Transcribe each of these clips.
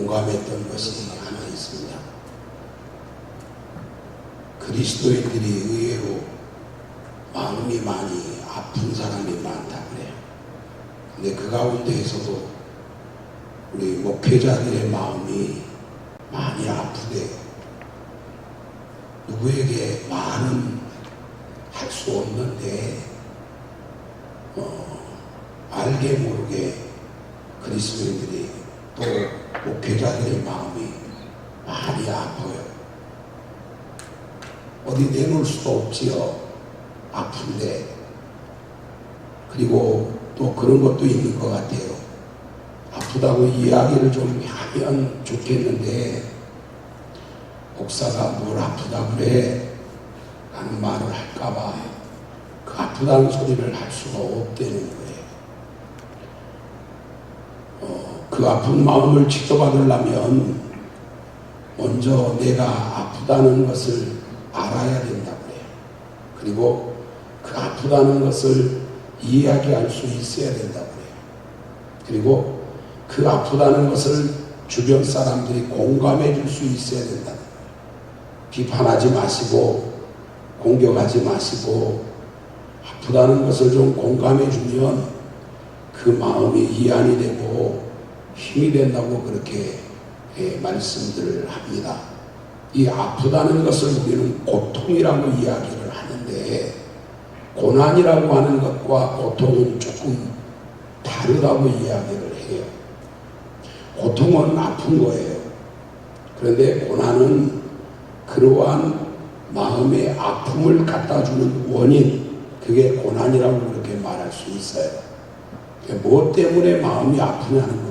공감했던 것이 하나 있습니다. 그리스도인들이 의외로 마음이 많이 아픈 사람이 많다고 그래요. 근데 그 가운데에서도 우리 목회자들의 마음이 많이 아프대요. 누구에게 말은 할 수 없는데 알게 모르게 그리스도인들이 또 목회자들의 마음이 많이 아파요. 어디 내놓을 수도 없지요. 아픈데. 그리고 또 그런 것도 있는 것 같아요. 아프다고 이야기를 좀 하면 좋겠는데 목사가 뭘 아프다 그래? 라는 말을 할까봐 그 아프다는 소리를 할 수가 없다는 거예요. 그 아픈 마음을 치료받으려면 먼저 내가 아프다는 것을 알아야 된다고 해요. 그리고 그 아프다는 것을 이야기할 수 있어야 된다고 해요. 그리고 그 아프다는 것을 주변 사람들이 공감해 줄 수 있어야 된다고 해요. 비판하지 마시고 공격하지 마시고 아프다는 것을 좀 공감해 주면 그 마음이 이안이 되고 힘이 된다고 그렇게 말씀들을 합니다. 이 아프다는 것을 우리는 고통이라고 이야기를 하는데 고난이라고 하는 것과 고통은 조금 다르다고 이야기를 해요. 고통은 아픈 거예요. 그런데 고난은 그러한 마음의 아픔을 갖다 주는 원인, 그게 고난이라고 그렇게 말할 수 있어요. 무엇 때문에 마음이 아프냐는 겁니다.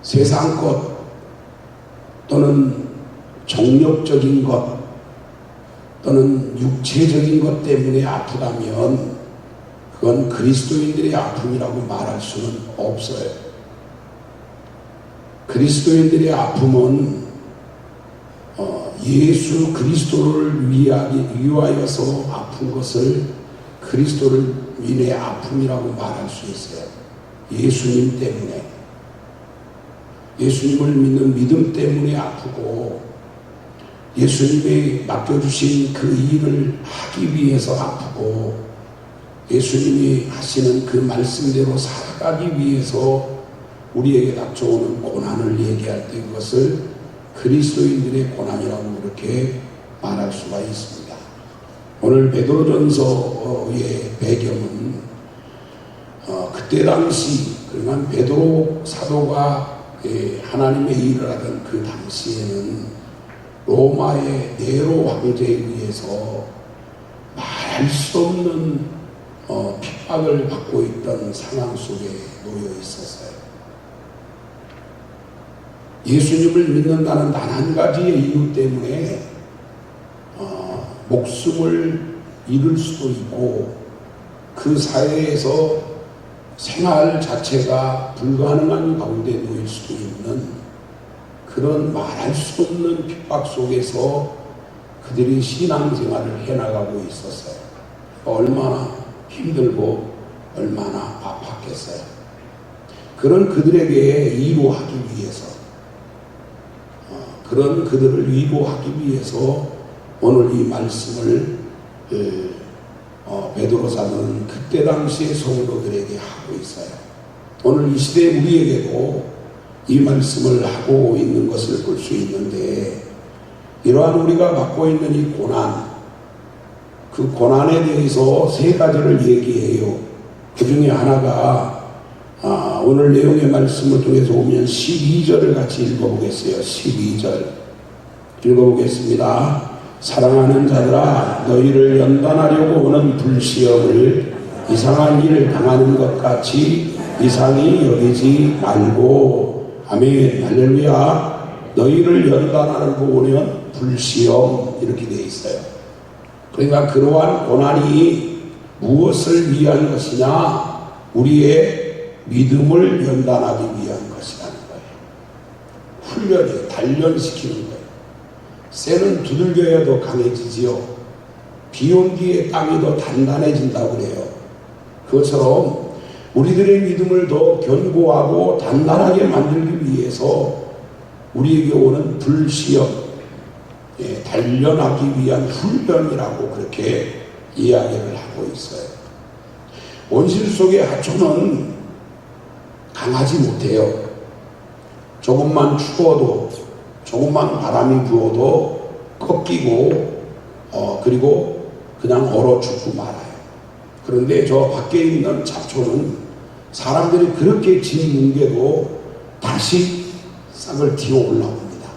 세상 것 또는 정욕적인 것 또는 육체적인 것 때문에 아프다면 그건 그리스도인들의 아픔이라고 말할 수는 없어요. 그리스도인들의 아픔은 예수 그리스도를 위하여서 아픈 것을 그리스도를 인해 아픔이라고 말할 수 있어요. 예수님 때문에, 예수님을 믿는 믿음 때문에 아프고 예수님이 맡겨주신 그 일을 하기 위해서 아프고 예수님이 하시는 그 말씀대로 살아가기 위해서 우리에게 닥쳐오는 고난을 얘기할 때 그것을 그리스도인들의 고난이라고 그렇게 말할 수가 있습니다. 오늘 베드로전서의 배경은 그때 당시 그러니까 베드로 사도가 하나님의 일을 하던 그 당시에는 로마의 네로 황제에 의해서 말할 수 없는 핍박을 받고 있던 상황 속에 놓여 있었어요. 예수님을 믿는다는 단 한 가지의 이유 때문에 목숨을 잃을 수도 있고 그 사회에서 생활 자체가 불가능한 가운데 놓일 수도 있는 그런 말할 수 없는 핍박 속에서 그들이 신앙생활을 해나가고 있었어요. 얼마나 힘들고 얼마나 아팠겠어요. 그런 그들에게 위로하기 위해서 그런 그들을 위로하기 위해서 오늘 이 말씀을 베드로 사도는 그때 당시의 성도들에게 하고 있어요. 오늘 이 시대 우리에게도 이 말씀을 하고 있는 것을 볼 수 있는데 이러한 우리가 받고 있는 이 고난, 그 고난에 대해서 세 가지를 얘기해요. 그 중에 하나가 오늘 내용의 말씀을 통해서 보면 12절을 같이 읽어보겠어요. 12절 읽어보겠습니다. 사랑하는 자들아 너희를 연단하려고 오는 불시험을 이상한 일을 당하는 것 같이 이상히 여기지 말고 아멘 할렐루야. 너희를 연단하려고 오는 불시험 이렇게 되어 있어요. 그러니까 그러한 고난이 무엇을 위한 것이냐? 우리의 믿음을 연단하기 위한 것이라는 거예요. 훈련이에요. 단련시키는 거예요. 쇠는 두들겨야 더 강해지지요. 비 온 뒤에 땅이 더 단단해진다고 그래요. 그것처럼 우리들의 믿음을 더 견고하고 단단하게 만들기 위해서 우리에게 오는 불시험, 단련하기 위한 훈련이라고 그렇게 이야기를 하고 있어요. 온실 속의 하초는 강하지 못해요. 조금만 추워도, 조금만 바람이 부어도 꺾이고 그리고 그냥 얼어 죽고 말아요. 그런데 저 밖에 있는 잡초는 사람들이 그렇게 짓뭉개도 다시 싹을 틔워 올라옵니다.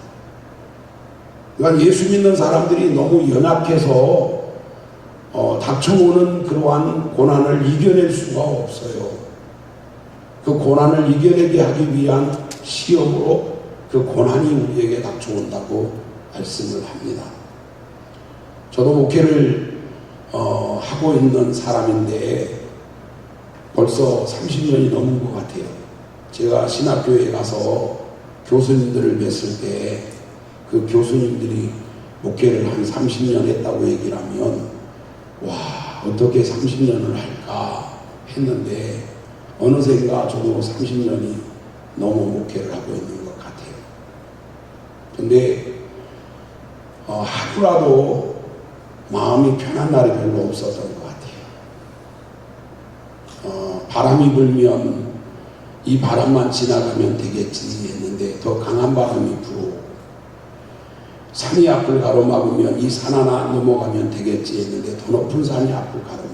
그러니까 예수 믿는 사람들이 너무 연약해서 닥쳐오는 그러한 고난을 이겨낼 수가 없어요. 그 고난을 이겨내게 하기 위한 시험으로 그 고난이 우리에게 닥쳐온다고 말씀을 합니다. 저도 목회를 하고 있는 사람인데 벌써 30년이 넘은 것 같아요. 제가 신학교에 가서 교수님들을 뵀을 때 그 교수님들이 목회를 한 30년 했다고 얘기를 하면 와, 어떻게 30년을 할까 했는데 어느샌가 저도 30년이 너무 목회를 하고 있는 것 같아요. 근데 하루라도 마음이 편한 날이 별로 없었던 것 같아요. 바람이 불면 이 바람만 지나가면 되겠지 했는데 더 강한 바람이 불고, 산이 앞을 가로막으면 이 산 하나 넘어가면 되겠지 했는데 더 높은 산이 앞을 가로막는,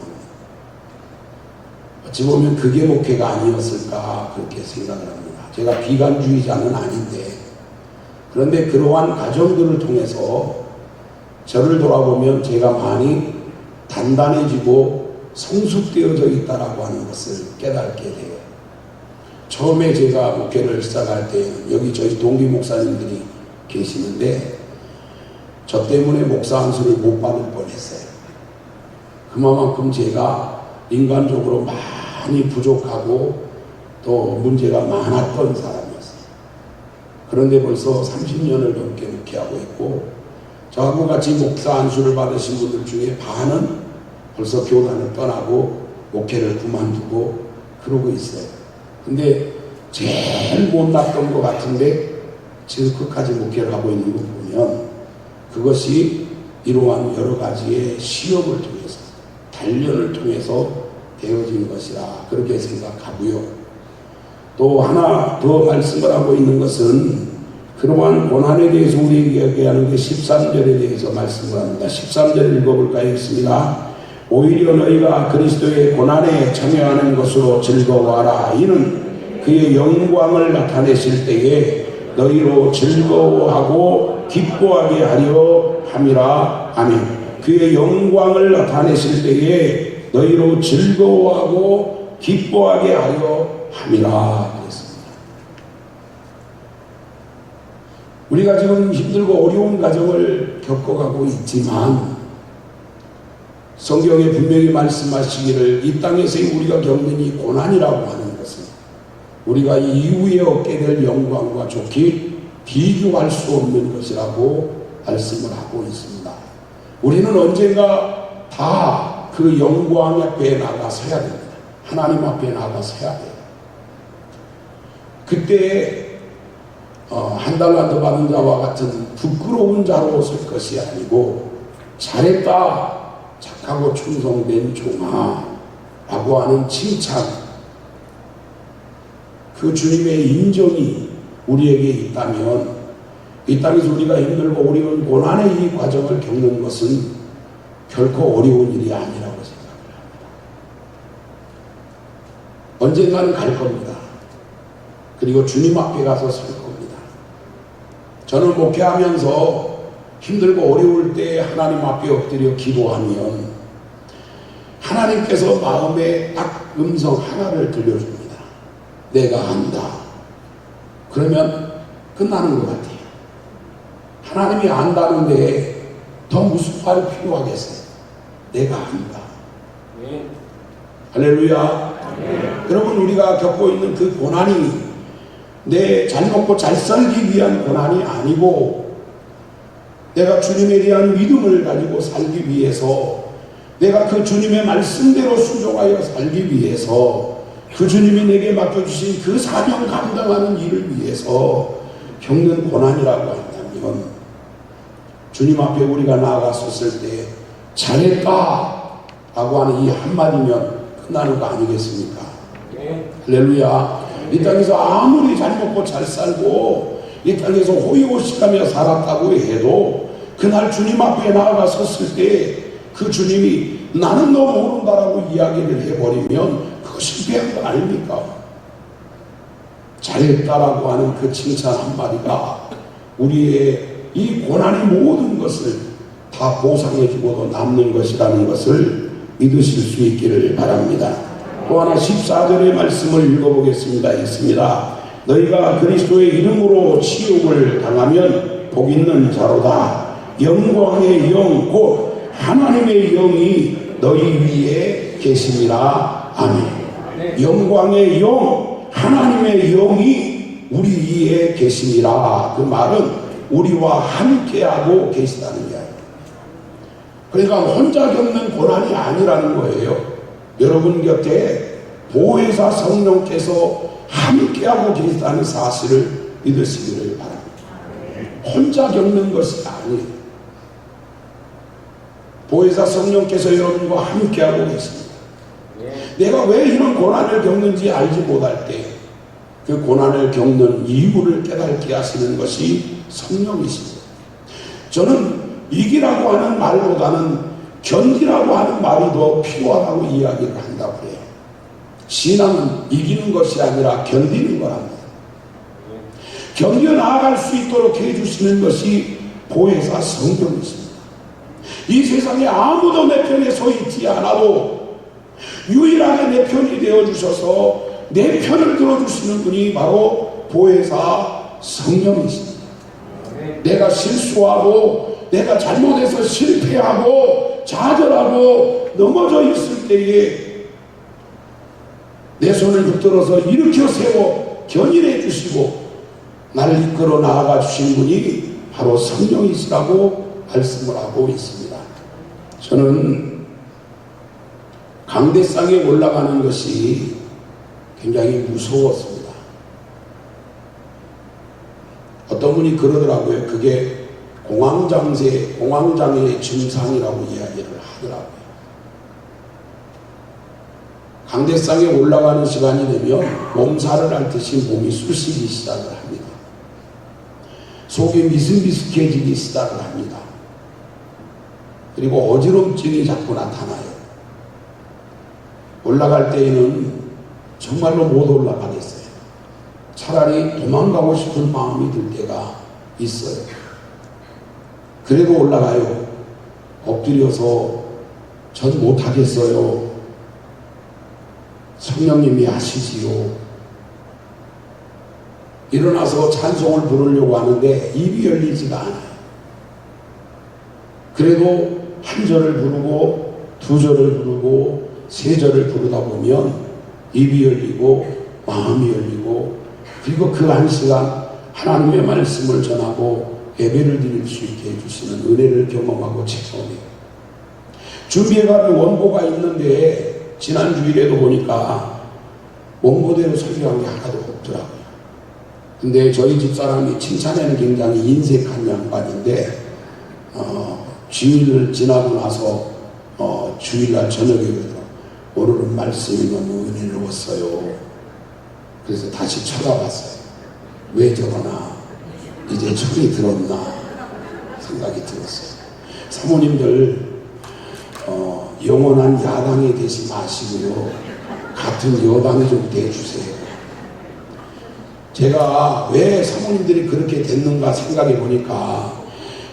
어찌 보면 그게 목회가 아니었을까 그렇게 생각을 합니다. 제가 비관주의자는 아닌데, 그런데 그러한 과정들을 통해서 저를 돌아보면 제가 많이 단단해지고 성숙되어져 있다라고 하는 것을 깨닫게 돼요. 처음에 제가 목회를 시작할 때는 여기 저희 동기 목사님들이 계시는데 저 때문에 목사 안수를 못 받을 뻔했어요. 그만큼 제가 인간적으로 많이 부족하고 또 문제가 많았던 사람이었어요. 그런데 벌써 30년을 넘게 목회하고 있고, 저하고 같이 목사 안수를 받으신 분들 중에 반은 벌써 교단을 떠나고 목회를 그만두고 그러고 있어요. 근데 제일 못났던 것 같은데 지금 끝까지 목회를 하고 있는 거 보면 그것이 이러한 여러 가지의 시험을 통해서, 단련을 통해서 되어진 것이라 그렇게 생각하고요. 또 하나 더 말씀을 하고 있는 것은 그러한 고난에 대해서 우리에게 이야기하는 게 13절에 대해서 말씀을 합니다. 13절 읽어볼까요? 있습니다. 오히려 너희가 그리스도의 고난에 참여하는 것으로 즐거워하라. 이는 그의 영광을 나타내실 때에 너희로 즐거워하고 기뻐하게 하려 함이라. 아멘. 그의 영광을 나타내실 때에 너희로 즐거워하고 기뻐하게 하려 함이라. 그랬습니다. 우리가 지금 힘들고 어려운 과정을 겪어가고 있지만 성경에 분명히 말씀하시기를 이 땅에서의 우리가 겪는 이 고난이라고 하는 것은 우리가 이후에 얻게 될 영광과 좋게 비교할 수 없는 것이라고 말씀을 하고 있습니다. 우리는 언젠가 다 그 영광 앞에 나가 서야 됩니다. 하나님 앞에 나가 서야 돼요. 그때 한 달란트 받은 자와 같은 부끄러운 자로 설 것이 아니고 잘했다, 착하고 충성된 종아 라고 하는 칭찬, 그 주님의 인정이 우리에게 있다면 이 땅에서 우리가 힘들고 어려운 고난의 이 과정을 겪는 것은 결코 어려운 일이 아니라고 생각을 합니다. 언젠가는 갈 겁니다. 그리고 주님 앞에 가서 설 겁니다. 저는 목회하면서 힘들고 어려울 때 하나님 앞에 엎드려 기도하면 하나님께서 마음에 딱 음성 하나를 들려줍니다. 내가 한다. 그러면 끝나는 것 같아요. 하나님이 안다는데 더 무슨 말이 필요하겠어요? 내가 한다. 할렐루야. 여러분, 우리가 겪고 있는 그 고난이 내 잘 먹고 잘 살기 위한 고난이 아니고 내가 주님에 대한 믿음을 가지고 살기 위해서, 내가 그 주님의 말씀대로 순종하여 살기 위해서 그 주님이 내게 맡겨주신 그 사명 감당하는 일을 위해서 겪는 고난이라고 한다면 주님 앞에 우리가 나아갔었을 때 잘했다 라고 하는 이 한마디면 끝나는 거 아니겠습니까? 할렐루야. 이 땅에서 아무리 잘 먹고 잘 살고 이 땅에서 호의호식하며 살았다고 해도 그날 주님 앞에 나아가 섰을 때 그 주님이 나는 너 모른다라고 이야기를 해버리면 그거 실패한 거 아닙니까? 잘했다라고 하는 그 칭찬 한마디가 우리의 이 고난의 모든 것을 다 보상해주고도 남는 것이라는 것을 믿으실 수 있기를 바랍니다. 또 하나 14절의 말씀을 읽어보겠습니다. 있습니다. 너희가 그리스도의 이름으로 치욕을 당하면 복 있는 자로다. 영광의 영 곧 하나님의 영이 너희 위에 계심이라. 아멘. 영광의 영 하나님의 영이 우리 위에 계심이라. 그 말은 우리와 함께하고 계시다는 이야기. 그러니까 혼자 겪는 고난이 아니라는 거예요. 여러분 곁에 보혜사 성령께서 함께하고 계시다는 사실을 믿으시기를 바랍니다. 혼자 겪는 것이 아니에요. 보혜사 성령께서 여러분과 함께하고 계십니다. 내가 왜 이런 고난을 겪는지 알지 못할 때 그 고난을 겪는 이유를 깨닫게 하시는 것이 성령이십니다. 저는 위기라고 하는 말보다는 견디라고 하는 말이 더 필요하다고 이야기를 한다고 해요. 신앙은 이기는 것이 아니라 견디는 거랍니다. 견뎌 나아갈 수 있도록 해주시는 것이 보혜사 성령이십니다. 이 세상에 아무도 내 편에 서 있지 않아도 유일하게 내 편이 되어주셔서 내 편을 들어주시는 분이 바로 보혜사 성령이십니다. 내가 실수하고 내가 잘못해서 실패하고 좌절하고 넘어져 있을 때에 내 손을 붙들어서 일으켜 세워 견인해 주시고 나를 이끌어 나아가 주신 분이 바로 성령이시라고 말씀을 하고 있습니다. 저는 강대상에 올라가는 것이 굉장히 무서웠습니다. 어떤 분이 그러더라고요. 그게 공황장애 증상이라고 이야기를 하더라고요. 강대상에 올라가는 시간이 되면 몸살을 앓듯이 몸이 쑤시기 시작을 합니다. 속이 미스미스해지기 시작을 합니다. 그리고 어지럼증이 자꾸 나타나요. 올라갈 때에는 정말로 못 올라가겠어요. 차라리 도망가고 싶은 마음이 들 때가 있어요. 그래도 올라가요. 엎드려서 전 못하겠어요. 성령님이 하시지요. 일어나서 찬송을 부르려고 하는데 입이 열리지가 않아요. 그래도 한 절을 부르고 두 절을 부르고 세 절을 부르다 보면 입이 열리고 마음이 열리고 그리고 그 한 시간 하나님의 말씀을 전하고 예배를 드릴 수 있게 해주시는 은혜를 경험하고 찾아오네요. 준비해가는 원고가 있는데 지난 주일에도 보니까 원고대로 설교한 게 하나도 없더라고요. 근데 저희 집사람이 칭찬에는 굉장히 인색한 양반인데 주일을 지나고 나서 주일날 저녁에 그러더라고요. 오늘은 말씀이 너무 은혜로웠어요. 그래서 다시 쳐다봤어요. 왜 저러나 이제 철이 들었나 생각이 들었어요. 사모님들 영원한 야당이 되지 마시고요. 같은 여당이 좀 돼주세요. 제가 왜 사모님들이 그렇게 됐는가 생각해 보니까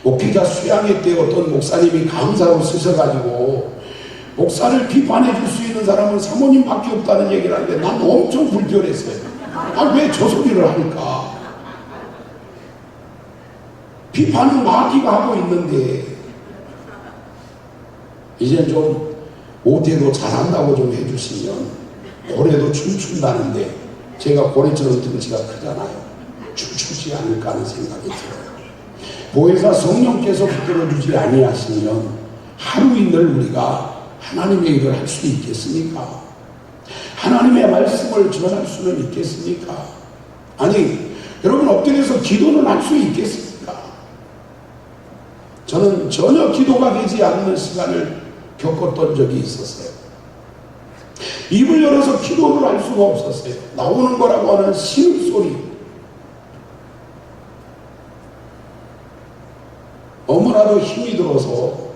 목회자 수양회 때 어떤 목사님이 강사로 쓰셔가지고 목사를 비판해 줄 수 있는 사람은 사모님밖에 없다는 얘기를 하는데 난 엄청 불편했어요. 왜 저 소리를 할까? 비판은 마귀가 하고 있는데 이제 좀 못해도 잘한다고 좀 해주시면 고래도 춤춘다는데 제가 고래처럼 등치가 크잖아요. 춤추지 않을까 하는 생각이 들어요. 보혜사 성령께서 붙들어주지 아니하시면 하루 이틀 우리가 하나님의 일을 할 수 있겠습니까? 하나님의 말씀을 전할 수는 있겠습니까? 아니, 여러분 엎드려서 기도는 할 수 있겠습니까? 저는 전혀 기도가 되지 않는 시간을 겪었던 적이 있었어요. 입을 열어서 기도를 할 수가 없었어요. 나오는 거라고 하는 신음소리, 너무나도 힘이 들어서,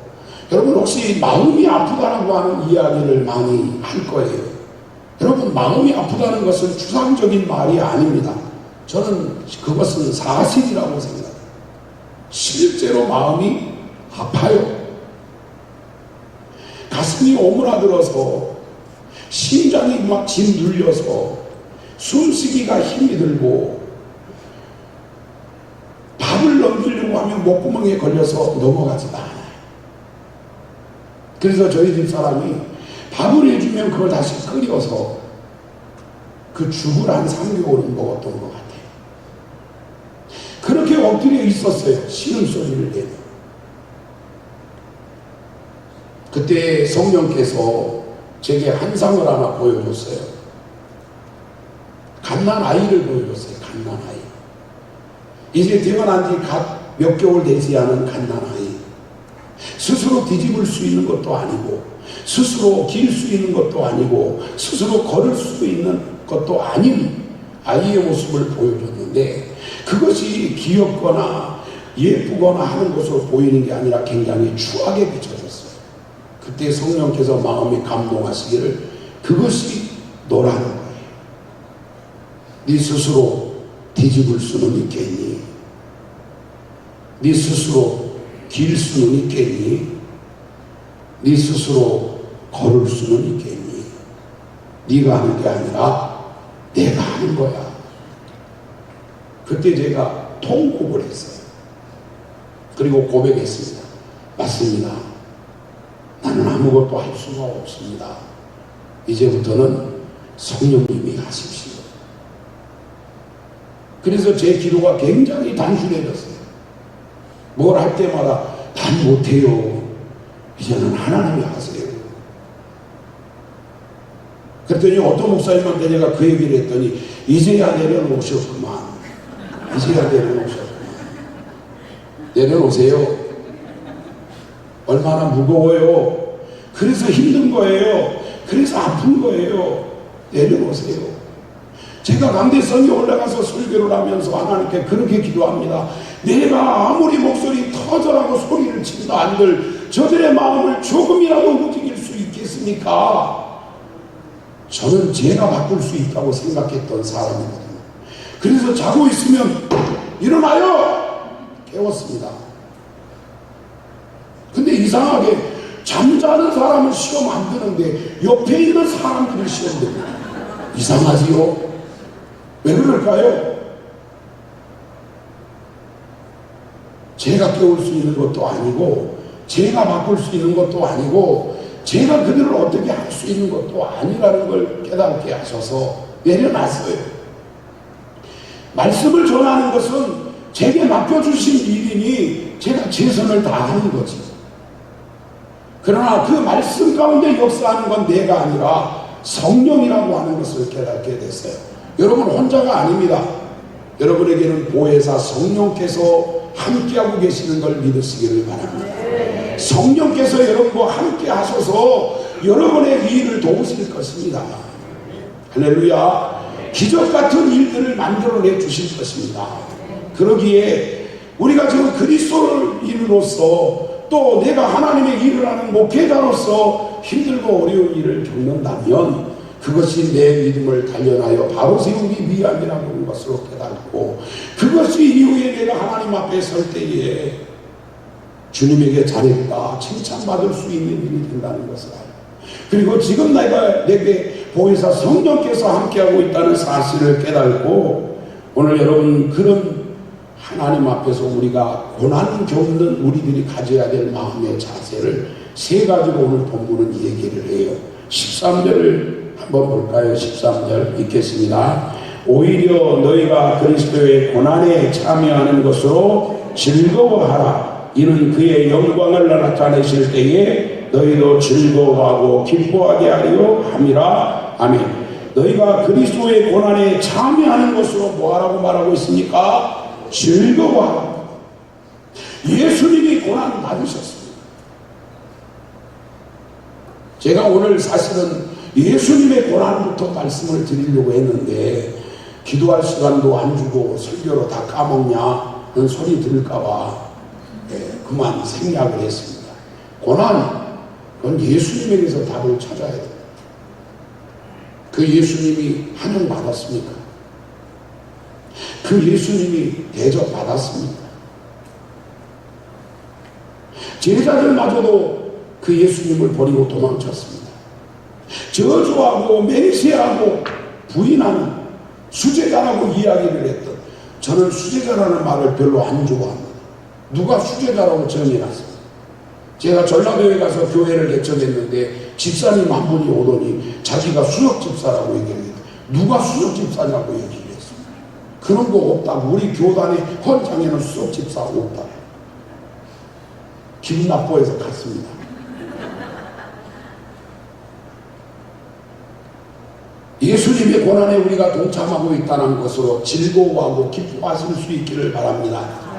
여러분 혹시 마음이 아프다라고 하는 이야기를 많이 할 거예요. 여러분, 마음이 아프다는 것은 추상적인 말이 아닙니다. 저는 그것은 사실이라고 생각해요. 실제로 마음이 아파요. 가슴이 오므라들어서 심장이 막 짓눌려서 숨쉬기가 힘이 들고 밥을 넘기려고 하면 목구멍에 걸려서 넘어가지도 않아요. 그래서 저희 집 사람이 밥을 해주면 그걸 다시 끓여서 그 죽을 한 3개월은 먹었던 것 같아요. 그렇게 엎드려 있었어요. 신음소리를 내며. 그때 성령께서 제게 환상을 하나 보여줬어요. 갓난아이를 보여줬어요. 갓난아이. 이제 태어난 지 갓 몇 개월 되지 않은 갓난아이. 스스로 뒤집을 수 있는 것도 아니고, 스스로 길 수 있는 것도 아니고, 스스로 걸을 수 있는 것도 아닌 아이의 모습을 보여줬는데, 그것이 귀엽거나 예쁘거나 하는 것으로 보이는 게 아니라 굉장히 추하게 비춰졌어요. 그때 성령께서 마음에 감동하시기를, 그것이 너라는 거예요. 네 스스로 뒤집을 수는 있겠니? 네 스스로 길 수는 있겠니? 네 스스로 걸을 수는 있겠니? 네가 하는 게 아니라 내가 하는 거야. 그때 제가 통곡을 했어요. 그리고 고백했습니다. 맞습니다. 나는 아무것도 할 수가 없습니다. 이제부터는 성령님이 하십시오. 그래서 제 기도가 굉장히 단순해졌어요. 뭘 할 때마다 난 못해요. 이제는 하나님이 하세요. 그랬더니 어떤 목사님한테 내가 그 얘기를 했더니, 이제야 내려놓으셨구만. 이제야 내려놓으셨구만. 내려놓으세요. 얼마나 무거워요. 그래서 힘든 거예요. 그래서 아픈 거예요. 내려놓으세요. 제가 강대성에 올라가서 설교를 하면서 하나님께 그렇게 기도합니다. 내가 아무리 목소리 터져라고 소리를 친다 한들 저들의 마음을 조금이라도 움직일 수 있겠습니까? 저는 제가 바꿀 수 있다고 생각했던 사람이거든요. 그래서 자고 있으면 일어나요! 깨웠습니다. 근데 이상하게 잠자는 사람을 시험 안 드는데 옆에 있는 사람들을 시험 됩니다. 이상하지요? 왜 그럴까요? 제가 깨울 수 있는 것도 아니고, 제가 바꿀 수 있는 것도 아니고, 제가 그들을 어떻게 할 수 있는 것도 아니라는 걸 깨닫게 하셔서 내려놨어요. 말씀을 전하는 것은 제게 맡겨주신 일이니 제가 최선을 다하는 거지. 그러나 그 말씀 가운데 역사하는 건 내가 아니라 성령이라고 하는 것을 깨닫게 됐어요. 여러분 혼자가 아닙니다. 여러분에게는 보혜사 성령께서 함께하고 계시는 걸 믿으시기를 바랍니다. 성령께서 여러분과 함께 하셔서 여러분의 일을 도우실 것입니다. 할렐루야. 기적 같은 일들을 만들어내 주실 것입니다. 그러기에 우리가 지금 그리스도를 인으로서, 또 내가 하나님의 일을 하는 목회자로서 힘들고 어려운 일을 겪는다면 그것이 내 믿음을 단련하여 바로 세우기 위함이라고 하는 것으로 깨닫고, 그것이 이후에 내가 하나님 앞에 설 때에 주님에게 잘했다 칭찬받을 수 있는 일이 된다는 것을 알고, 그리고 지금 내게 보혜사 성령께서 함께하고 있다는 사실을 깨닫고, 오늘 여러분 그런 하나님 앞에서 우리가 고난 겪는 우리들이 가져야 될 마음의 자세를 세 가지로 오늘 본문은 얘기를 해요. 13절을 한번 볼까요? 13절 읽겠습니다. 오히려 너희가 그리스도의 고난에 참여하는 것으로 즐거워하라. 이는 그의 영광을 나타내실 때에 너희도 즐거워하고 기뻐하게 하려 함이라. 아멘. 너희가 그리스도의 고난에 참여하는 것으로 뭐하라고 말하고 있습니까? 즐거워하라. 예수님이 고난 받으셨습니다. 제가 오늘 사실은 예수님의 고난부터 말씀을 드리려고 했는데 기도할 시간도 안 주고 설교로 다 까먹냐는 소리 들을까봐 그만 생략을 했습니다. 고난, 그건 예수님에게서 답을 찾아야 됩니다. 그 예수님이 환영받았습니까? 그 예수님이 대접받았습니까? 제자들마저도 그 예수님을 버리고 도망쳤습니다. 저주하고 맹세하고 부인하는 수제자라고 이야기를 했던, 저는 수제자라는 말을 별로 안 좋아합니다. 누가 수제자라고 정해놨습니다. 제가 전라도에 가서 교회를 개척했는데 집사님 한 분이 오더니 자기가 수석집사라고 얘기를 해요. 누가 수석집사냐고 얘기를 했습니다. 그런 거 없다고. 우리 교단의 헌장에는 수석집사가 없다고. 기분 나빠해서 갔습니다. 예수님의 고난에 우리가 동참하고 있다는 것으로 즐거워하고 기뻐하실 수 있기를 바랍니다.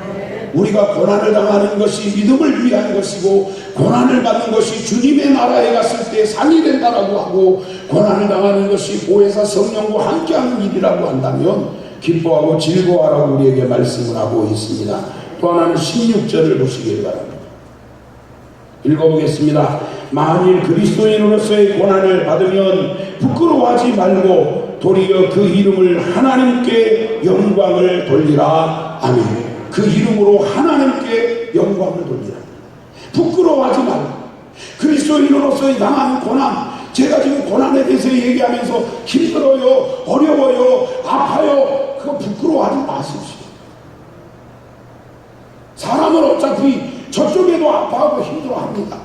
우리가 고난을 당하는 것이 믿음을 위한 것이고, 고난을 받는 것이 주님의 나라에 갔을 때 상이 된다라고 하고, 고난을 당하는 것이 보혜사 성령과 함께하는 일이라고 한다면 기뻐하고 즐거워하라고 우리에게 말씀을 하고 있습니다. 또 하나는 16절을 보시길 바랍니다. 읽어보겠습니다. 만일 그리스도인으로서의 고난을 받으면 부끄러워하지 말고 도리어 그 이름을 하나님께 영광을 돌리라. 아멘. 그 이름으로 하나님께 영광을 돌리라. 부끄러워하지 말고. 그리스도인으로서의 당한 고난, 제가 지금 고난에 대해서 얘기하면서 힘들어요, 어려워요, 아파요, 그거 부끄러워하지 마십시오. 사람은 어차피 저쪽에도 아파하고 힘들어합니다.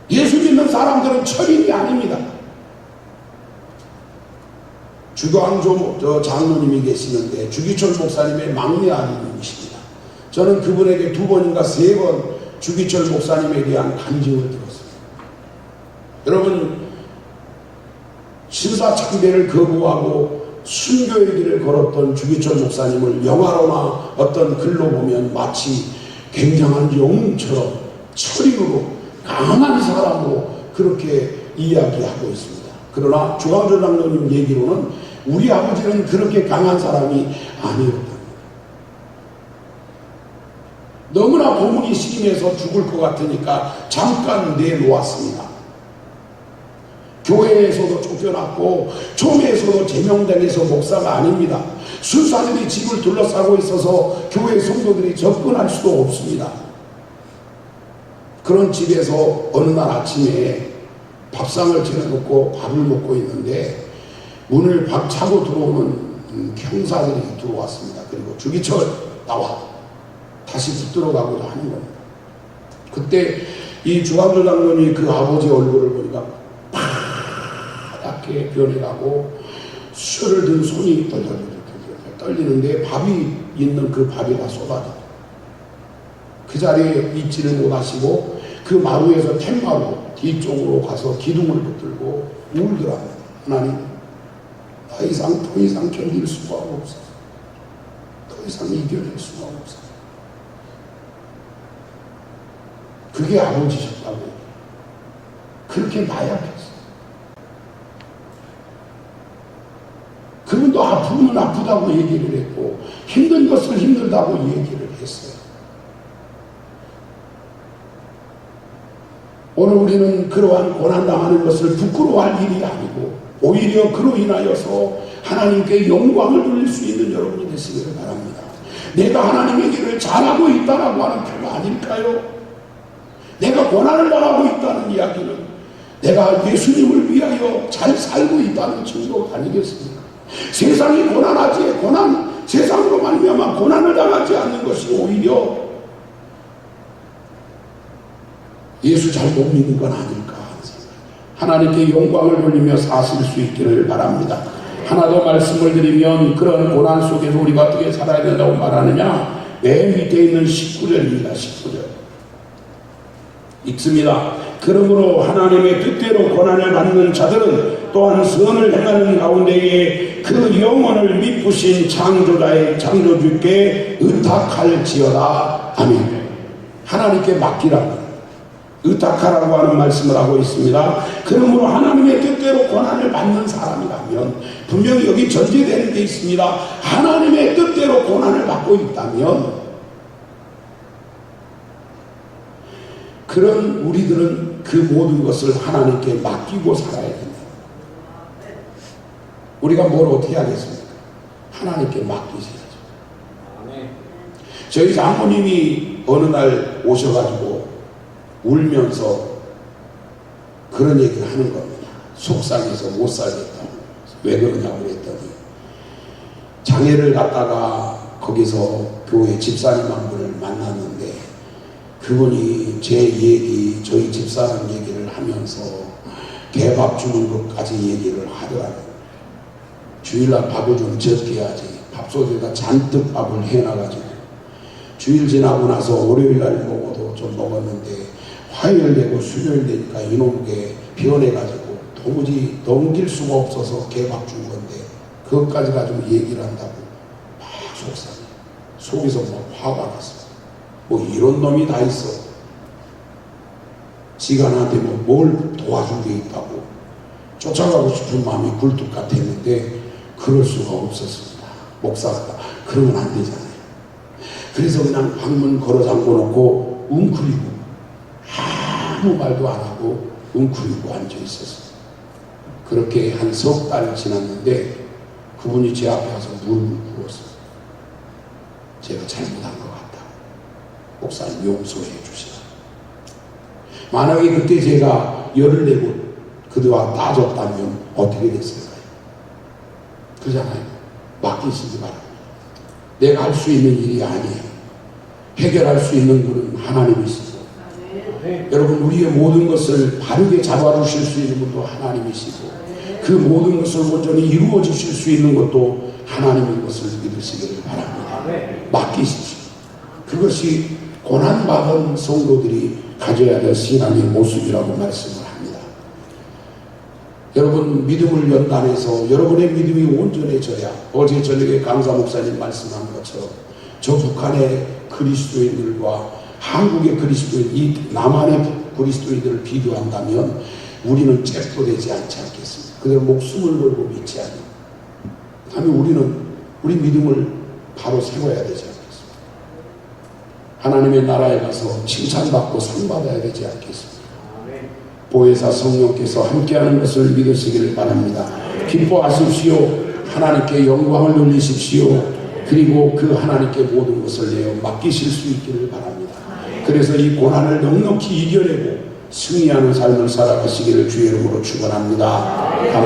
예수 믿는 사람들은 철인이 아닙니다. 주광조 장로님이 계시는데 주기철 목사님의 막내 아드님이십니다. 저는 그분에게 2번인가 3번 주기철 목사님에 대한 간증을 들었습니다. 여러분, 신사참배를 거부하고 순교의 길을 걸었던 주기철 목사님을 영화로나 어떤 글로 보면 마치 굉장한 영웅처럼 철인으로 강한 사람으로 그렇게 이야기하고 있습니다. 그러나 주광조 장로님 얘기로는 우리 아버지는 그렇게 강한 사람이 아니었다. 너무나 고문이 심해서 죽을 것 같으니까 잠깐 내놓았습니다. 교회에서도 쫓겨났고 초매에서도 제명당해서 목사가 아닙니다. 순사들이 집을 둘러싸고 있어서 교회 성도들이 접근할 수도 없습니다. 그런 집에서 어느 날 아침에 밥상을 차려놓고 밥을 먹고 있는데 문을 박차고 들어오는 형사들이 들어왔습니다. 그리고 주기철 나와, 다시 붙들어 가고자 하는 겁니다. 그때 이 주광조 장로님이 그 아버지 얼굴을 보니까 파랗게 변해가고 술을 든 손이 떨리는데 밥이 있는 그 밥이 다 쏟아져. 그 자리에 있지를 못하시고 그 마루에서 툇마루 뒤쪽으로 가서 기둥을 붙들고 울더랍니다. 하나님, 더 이상 견딜 수가 없어서, 더 이상 이겨낼 수가 없어서. 그게 아버지셨다고. 그렇게 나약했어. 그분도 아프면 아프다고 얘기를 했고 힘든 것을 힘들다고 얘기를 했어요. 오늘 우리는 그러한 고난당하는 것을 부끄러워할 일이 아니고 오히려 그로 인하여서 하나님께 영광을 돌릴 수 있는 여러분이 되시기를 바랍니다. 내가 하나님의 길을 잘하고 있다라고 하는 표가 아닐까요? 내가 고난을 당하고 있다는 이야기는 내가 예수님을 위하여 잘 살고 있다는 증거 아니겠습니까? 세상이 고난하지, 세상으로 말미암아 고난을 당하지 않는 것이 오히려 예수 잘 못 믿는 건 아닐까 하는 생각이에요. 하나님께 영광을 돌리며 사실 수 있기를 바랍니다. 하나 더 말씀을 드리면 그런 고난 속에서 우리가 어떻게 살아야 된다고 말하느냐, 맨 밑에 있는 19절입니다. 19절. 있습니다. 그러므로 하나님의 뜻대로 고난을 받는 자들은 또한 선을 행하는 가운데에 그 영혼을 미쁘신 창조주께 의탁할지어다. 아멘. 하나님께 맡기라고, 의탁하라고 하는 말씀을 하고 있습니다. 그러므로 하나님의 뜻대로 고난을 받는 사람이라면, 분명히 여기 전제되는 게 있습니다. 하나님의 뜻대로 고난을 받고 있다면 그런 우리들은 그 모든 것을 하나님께 맡기고 살아야 됩니다. 우리가 뭘 어떻게 하겠습니까? 하나님께 맡기셔야죠. 저희 장모님이 어느 날 오셔가지고 울면서 그런 얘기를 하는 겁니다. 속상해서 못 살겠다. 왜 그러냐고 그랬더니, 장애를 갖다가 거기서 교회 집사님 한 분을 만났는데 그분이 제 얘기, 저희 집사람 얘기를 하면서 개밥 주는 것까지 얘기를 하더라고요. 주일날 밥을 좀 적게 하지, 밥솥에다 잔뜩 밥을 해놔가지고 주일 지나고 나서 월요일날 먹어도 좀 먹었는데 화요일 되고 수요일 되니까 이놈에게 변해가지고 도무지 넘길 수가 없어서 개밥 준 건데 그것까지 가지고 얘기를 한다고 막 속상해. 속에서 막 화가 났어. 뭐 이런 놈이 다 있어. 지가 나한테 뭘 도와준 게 있다고 쫓아가고 싶은 마음이 굴뚝 같았는데 그럴 수가 없었습니다. 목사가 그러면 안 되잖아요. 그래서 그냥 방문 걸어 잠궈 놓고 웅크리고 아무 말도 안 하고 웅크리고 앉아 있었어요. 그렇게 한 석 달 지났는데 그분이 제 앞에 와서 물을 부었어요. 제가 잘못한 것 같다. 목사님 용서해 주시라. 만약에 그때 제가 열을 내고 그대와 따졌다면 어떻게 됐을까요? 그러잖아요. 맡기시기 바랍니다. 내가 할 수 있는 일이 아니에요. 해결할 수 있는 분은 하나님이시고, 여러분 우리의 모든 것을 바르게 잡아주실 수 있는 분도 하나님이시고, 그 모든 것을 온전히 이루어 주실 수 있는 것도 하나님인 것을 믿으시기를 바랍니다. 맡기십시오. 그것이 고난받은 성도들이 가져야 될 신앙의 모습이라고 말씀을 합니다. 여러분 믿음을 연단해서 여러분의 믿음이 온전해져야, 어제 저녁에 강사 목사님 말씀한 것처럼 저 북한의 그리스도인들과 한국의 그리스도인, 이 남한의 그리스도인들을 비교한다면 우리는 째포되지 않지 않겠습니까? 그대로 목숨을 걸고 믿지 않는, 다음에 우리는 우리 믿음을 바로 세워야 되지 않겠습니까? 하나님의 나라에 가서 칭찬받고 상받아야 되지 않겠습니까? 보혜사 성령께서 함께하는 것을 믿으시기를 바랍니다. 기뻐하십시오. 하나님께 영광을 돌리십시오. 그리고 그 하나님께 모든 것을 내어 맡기실 수 있기를 바랍니다. 그래서 이 고난을 넉넉히 이겨내고 승리하는 삶을 살아가시기를 주의 이름으로 축원합니다.